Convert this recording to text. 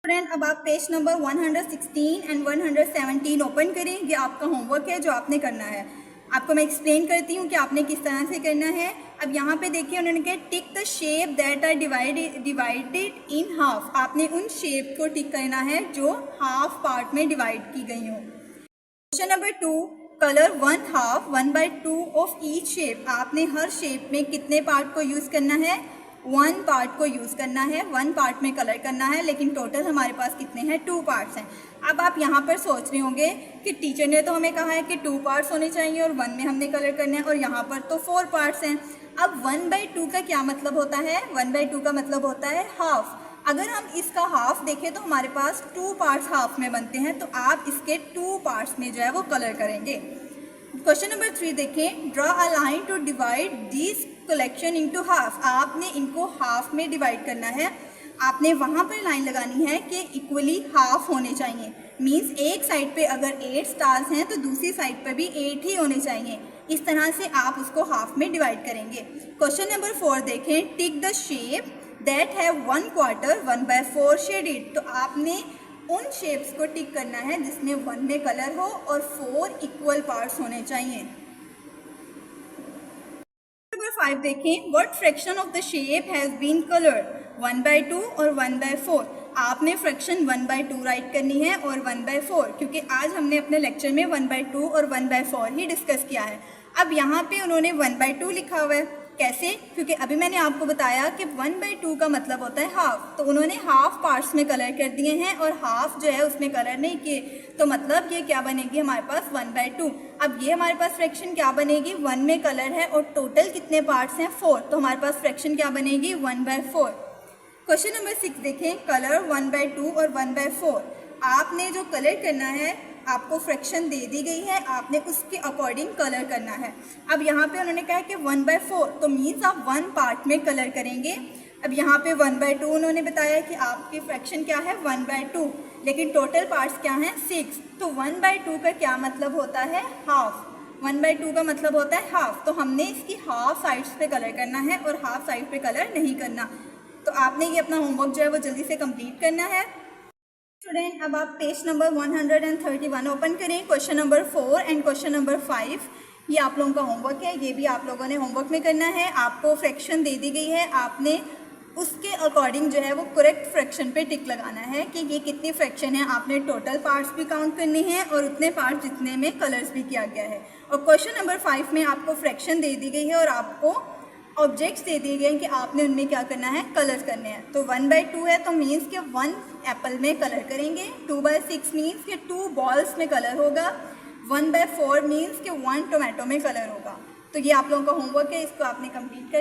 Student अब आप page number 116 and 117 open करें। ये आपका होमवर्क है जो आपने करना है। आपको मैं एक्सप्लेन करती हूँ कि आपने किस तरह से करना है। अब यहाँ पे देखिए उन्होंने कहा tick the shape that are divided in half. आपने उन शेप को टिक करना है जो हाफ पार्ट में डिवाइड की गई हो। Question number 2, colour one half 1/2 of each shape. आपने हर शेप में कितने पार्ट को यूज़ करना है? 1 पार्ट को यूज़ करना है, 1 पार्ट में कलर करना है, लेकिन टोटल हमारे पास कितने हैं? 2 पार्ट्स हैं। अब आप यहाँ पर सोच रहे होंगे कि टीचर ने तो हमें कहा है कि 2 पार्ट्स होने चाहिए और 1 में हमने कलर करना है, और यहाँ पर तो 4 पार्ट्स हैं। अब 1/2 का क्या मतलब होता है? 1/2 का मतलब होता है हाफ। अगर हम इसका हाफ देखें तो हमारे पास 2 पार्ट्स हाफ में बनते हैं, तो आप इसके 2 पार्ट्स में जो है वो कलर करेंगे। क्वेश्चन नंबर 3 देखें, draw a line to divide this collection into half. आपने इनको हाफ में डिवाइड करना है। आपने वहाँ पर लाइन लगानी है कि इक्वली हाफ होने चाहिए। मीन्स एक साइड पे अगर 8 स्टार्स हैं तो दूसरी साइड पर भी 8 ही होने चाहिए। इस तरह से आप उसको हाफ में डिवाइड करेंगे। क्वेश्चन नंबर 4 देखें, टिक the shape that have 1/4 1/4 shaded. तो आपने उन शेप्स को टिक करना है जिसमें 1 में कलर हो और 4 इक्वल पार्ट्स होने चाहिए। नंबर 5 देखें, what fraction of the shape has been coloured? 1/2 और 1/4। आपने फ्रैक्शन 1/2 राइट करनी है और 1/4, क्योंकि आज हमने अपने लेक्चर में 1/2 और 1/4 ही डिस्कस किया है। अब यहाँ पे उन्होंने 1/2 लिखा हुआ है। कैसे? क्योंकि अभी मैंने आपको बताया कि 1/2 का मतलब होता है हाफ, तो उन्होंने हाफ पार्ट्स में कलर कर दिए हैं और हाफ जो है उसमें कलर नहीं किए, तो मतलब ये क्या बनेगी हमारे पास? 1/2। अब ये हमारे पास फ्रैक्शन क्या बनेगी? 1 में कलर है और टोटल कितने पार्ट्स हैं? 4, तो हमारे पास फ्रैक्शन क्या बनेगी? 1/4। क्वेश्चन नंबर 6 देखें, कलर 1/2 और 1/4। आपने जो कलर करना है, आपको फ्रैक्शन दे दी गई है, आपने उसके अकॉर्डिंग कलर करना है। अब यहाँ पे उन्होंने कहा है कि 1/4, तो मीन्स आप 1 पार्ट में कलर करेंगे। अब यहाँ पे 1/2 उन्होंने बताया कि आपकी फ्रैक्शन क्या है? 1/2, लेकिन टोटल पार्ट्स क्या हैं? 6। तो 1/2 का क्या मतलब होता है? हाफ। 1/2 का मतलब होता है हाफ, तो हमने इसकी हाफ साइड्स पे कलर करना है और हाफ साइड पे कलर नहीं करना। तो आपने ये अपना होमवर्क जो है वो जल्दी से कंप्लीट करना है। स्टूडेंट अब आप पेज नंबर 131 ओपन करें। Question number 4 and question number 5 ये आप लोगों का होमवर्क है। ये भी आप लोगों ने होमवर्क में करना है। आपको फ्रैक्शन दे दी गई है, आपने उसके अकॉर्डिंग जो है वो करेक्ट फ्रैक्शन पे टिक लगाना है कि ये कितनी फ्रैक्शन है। आपने टोटल पार्ट्स भी काउंट करने हैं और उतने पार्ट्स जितने में कलर्स भी किया गया है। और क्वेश्चन नंबर 5 में आपको फ्रैक्शन दे दी गई है और आपको ऑब्जेक्ट्स दे दिए गए हैं कि आपने उनमें क्या करना है? कलर करने हैं। तो 1/2 है तो मीन्स कि 1 एप्पल में कलर करेंगे। 2/6 मीन्स कि 2 बॉल्स में कलर होगा। 1/4 मीन्स कि 1 टोमेटो में कलर होगा। तो ये आप लोगों का होमवर्क है, इसको आपने कंप्लीट कर